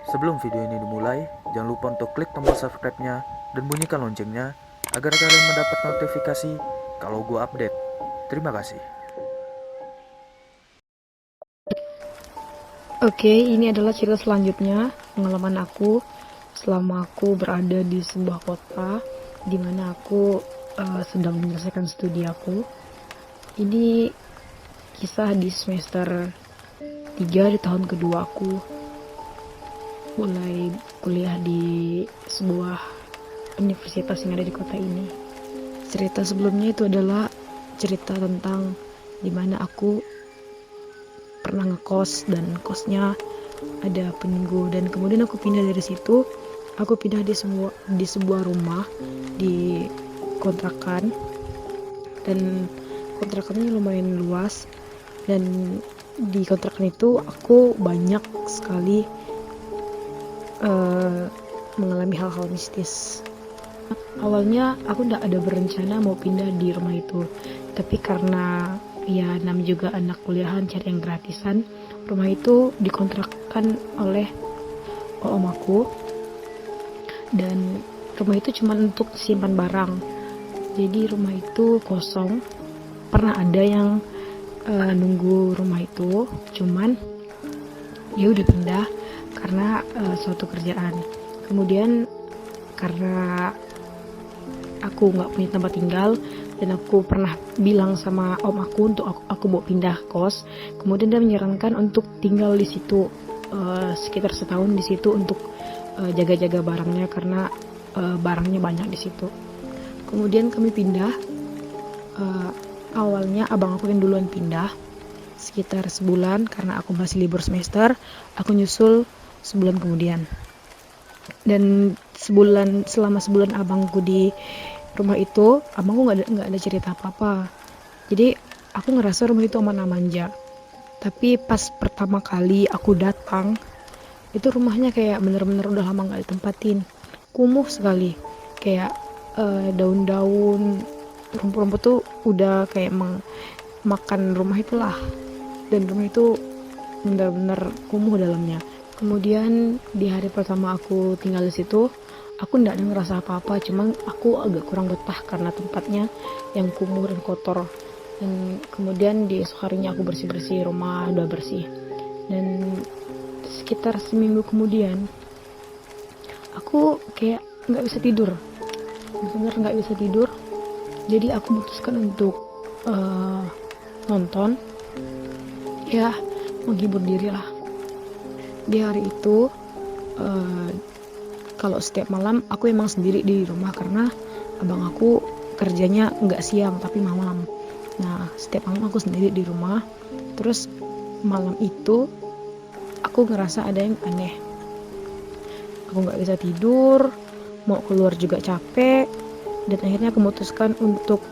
Sebelum video ini dimulai, jangan lupa untuk klik tombol subscribe-nya dan bunyikan loncengnya agar kalian mendapat notifikasi kalau gue update. Terima kasih. Oke, ini adalah cerita selanjutnya pengalaman aku selama aku berada di sebuah kota di mana aku sedang menyelesaikan studi aku. Ini kisah di semester 3 di tahun kedua aku mulai kuliah di sebuah universitas yang ada di kota ini. Cerita sebelumnya itu adalah cerita tentang dimana aku pernah ngekos dan kosnya ada penunggu, dan kemudian aku pindah dari situ. Aku pindah di sebuah rumah di kontrakan, dan kontrakannya lumayan luas, dan di kontrakan itu aku banyak sekali mengalami hal-hal mistis. Awalnya aku tidak ada berencana mau pindah di rumah itu, tapi karena ya juga anak kuliahan cari yang gratisan, rumah itu dikontrakkan oleh om aku, dan rumah itu cuma untuk simpan barang. Jadi rumah itu kosong. Pernah ada yang nunggu rumah itu, cuman dia udah pindah karena suatu kerjaan. Kemudian karena aku nggak punya tempat tinggal dan aku pernah bilang sama om aku untuk aku mau pindah kos, kemudian dia menyarankan untuk tinggal di situ sekitar setahun di situ untuk jaga-jaga barangnya karena barangnya banyak di situ. Kemudian kami pindah. Awalnya abang aku yang duluan pindah sekitar sebulan karena aku masih libur semester. Aku nyusul sebulan kemudian. Dan selama sebulan abangku di rumah itu, abangku nggak ada cerita apa-apa. Jadi aku ngerasa rumah itu aman-aman aja. Tapi pas pertama kali aku datang, itu rumahnya kayak bener-bener udah lama nggak ditempatin, kumuh sekali, kayak daun-daun rumput-rumput tuh udah kayak makan rumah itulah, dan rumah itu bener-bener kumuh dalamnya. Kemudian di hari pertama aku tinggal di situ, aku nggak ada ngerasa apa-apa, cuman aku agak kurang betah karena tempatnya yang kumuh dan kotor. Dan kemudian di esok harinya aku bersih-bersih rumah, udah bersih. Dan sekitar seminggu kemudian aku kayak nggak bisa tidur, benar nggak bisa tidur. Jadi aku memutuskan untuk nonton, ya menghibur diri lah. Di hari itu kalau setiap malam aku emang sendiri di rumah karena abang aku kerjanya nggak siang tapi malam. Nah setiap malam aku sendiri di rumah. Terus malam itu aku ngerasa ada yang aneh. Aku nggak bisa tidur, mau keluar juga capek, dan akhirnya aku memutuskan untuk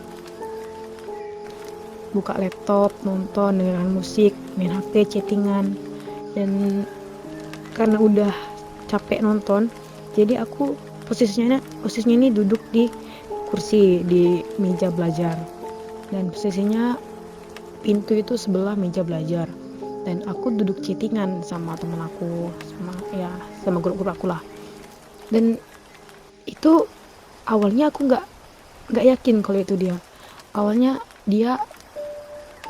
buka laptop, nonton, dengerin musik, main HP, chattingan. Dan karena udah capek nonton, jadi aku posisinya ini duduk di kursi di meja belajar, dan posisinya pintu itu sebelah meja belajar, dan aku duduk chattingan sama temen aku, sama grup-grup aku lah. Dan itu awalnya aku nggak yakin kalau itu dia. Awalnya dia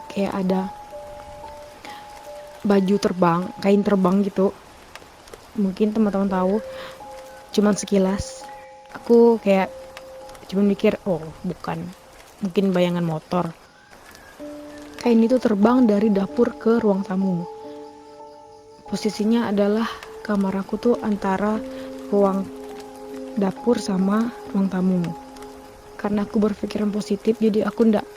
kayak ada baju terbang, kain terbang gitu, mungkin teman-teman tahu. Cuman sekilas aku kayak cuma mikir, oh bukan, mungkin bayangan motor. Kain itu terbang dari dapur ke ruang tamu. Posisinya adalah kamar aku tuh antara ruang dapur sama ruang tamu. Karena aku berpikiran positif, jadi aku ndak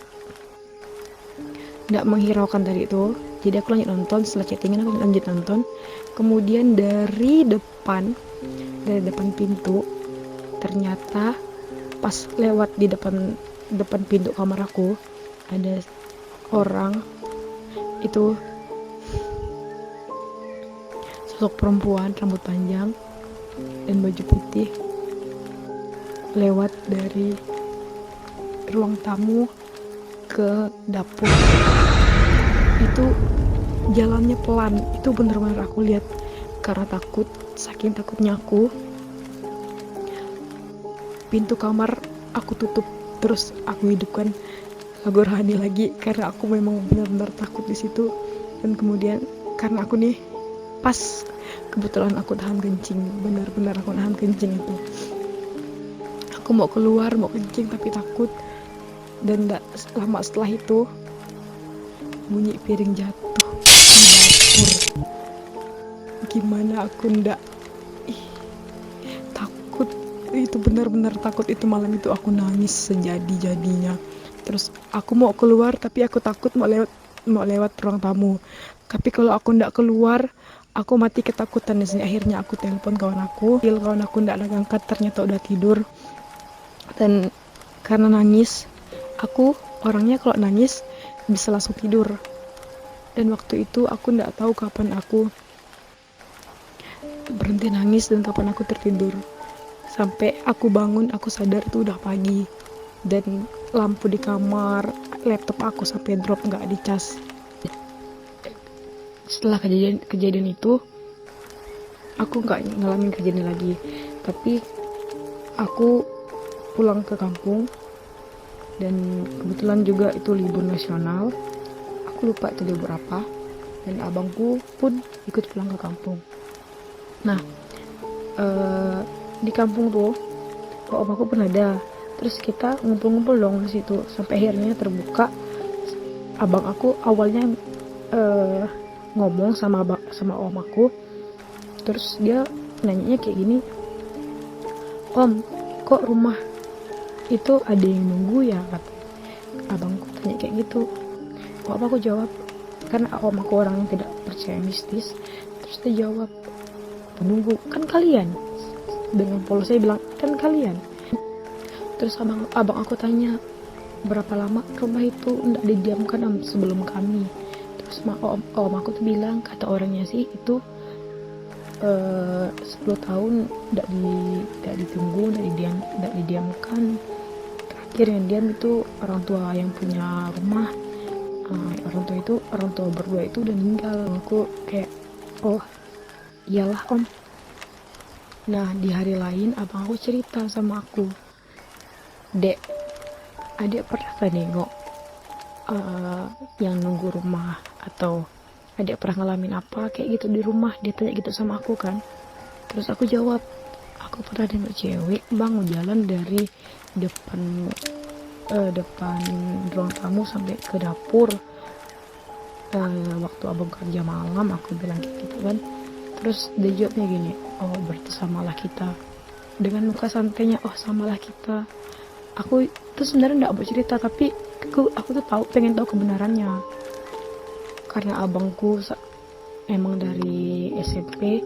menghiraukan dari itu. Jadi aku lanjut nonton. Setelah chattingan aku lanjut nonton. Kemudian dari depan pintu, ternyata pas lewat di depan pintu kamar aku, ada orang, itu sosok perempuan rambut panjang dan baju putih, lewat dari ruang tamu ke dapur. Itu jalannya pelan, itu bener-bener aku lihat karena takut, saking takutnya aku, pintu kamar aku tutup, terus aku hidupkan lagu rohani lagi karena aku memang benar-benar takut di situ. Dan kemudian karena aku nih pas kebetulan aku tahan kencing, benar-benar aku tahan kencing itu. Aku mau keluar, mau kencing tapi takut. Dan gak lama setelah itu bunyi piring jatuh di dapur. Gimana aku ndak takut, itu benar-benar takut. Itu malam itu aku nangis sejadi-jadinya. Terus aku mau keluar tapi aku takut mau lewat ruang tamu. Tapi kalau aku ndak keluar, aku mati ketakutan. Di sini akhirnya aku telepon kawan aku ndak ada angkat, ternyata udah tidur. Dan karena nangis, aku orangnya kalau nangis bisa langsung tidur. Dan waktu itu aku ndak tahu kapan aku berhenti nangis dan kapan aku tertidur. Sampai aku bangun, aku sadar itu udah pagi. Dan lampu di kamar, laptop aku sampai drop, nggak dicas. Setelah kejadian itu, aku nggak ngalamin kejadian lagi. Tapi aku pulang ke kampung, dan kebetulan juga itu libur nasional. Aku lupa itu libur apa, dan abangku pun ikut pulang ke kampung. Nah, di kampung tuh om aku pun ada. Terus kita ngumpul-ngumpul dong di situ sampai akhirnya terbuka. Abang aku awalnya ngomong sama om aku. Terus dia nanyanya kayak gini, "Om, kok rumah itu ada yang nunggu ya?" kata abangku, tanya kayak gitu. Om aku jawab, karena om aku orang yang tidak percaya mistis. Terus dia jawab, "Penunggu kan kalian." Dengan polosnya bilang, "Kan kalian." Terus abang aku tanya, "Berapa lama rumah itu ndak didiamkan sebelum kami?" Terus om aku tuh bilang, kata orangnya sih itu 10 tahun ndak ditunggu, ndak didiamkan. Terakhir yang diam itu orang tua yang punya rumah. Orang tua berdua itu udah meninggal. Aku kayak, oh iyalah om. Nah, di hari lain abang aku cerita sama aku, "Dek, adik pernah gak nengok yang nunggu rumah, atau adik pernah ngalamin apa kayak gitu di rumah?" Dia tanya gitu sama aku kan. Terus aku jawab, "Aku pernah nengok cewek bang jalan dari depan ruang tamu sampai ke dapur waktu abang kerja malam." Aku bilang kayak gitu kan. Terus dia jawabnya gini, "Oh berarti samalah kita." Dengan muka santainya, "Oh samalah kita." Aku tuh sebenarnya nggak mau cerita, tapi aku tuh pengen tahu kebenarannya. Karena abangku emang dari SMP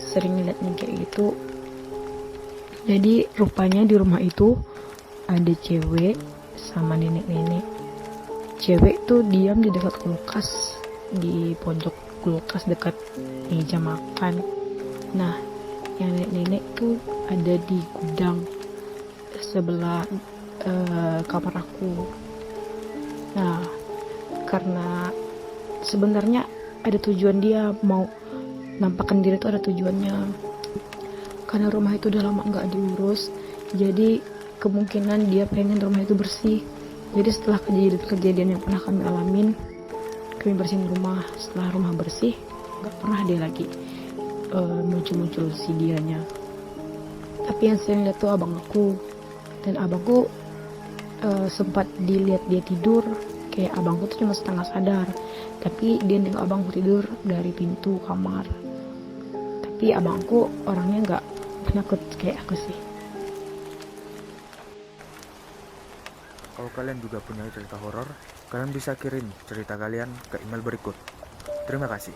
sering ngeliatnya kayak gitu. Jadi rupanya di rumah itu ada cewek sama nenek-nenek. Cewek tuh diam di dekat kulkas, di pojok kulkas dekat meja makan. Nah, yang nenek-nenek tuh ada di gudang sebelah kamar aku. Nah, karena sebenarnya ada tujuan, dia mau nampakkan diri itu ada tujuannya. Karena rumah itu udah lama nggak diurus, jadi kemungkinan dia pengen rumah itu bersih. Jadi setelah kejadian yang pernah kami alamin, kami bersihin rumah. Setelah rumah bersih, nggak pernah dia lagi muncul si dianya. Tapi yang sering lihat tuh abang aku. Dan abangku sempat dilihat dia tidur, kayak abangku tuh cuma setengah sadar, tapi dia nengok abangku tidur dari pintu kamar. Tapi abangku orangnya nggak penakut kayak aku sih. Kalau kalian juga punya cerita horor, kalian bisa kirim cerita kalian ke email berikut. Terima kasih.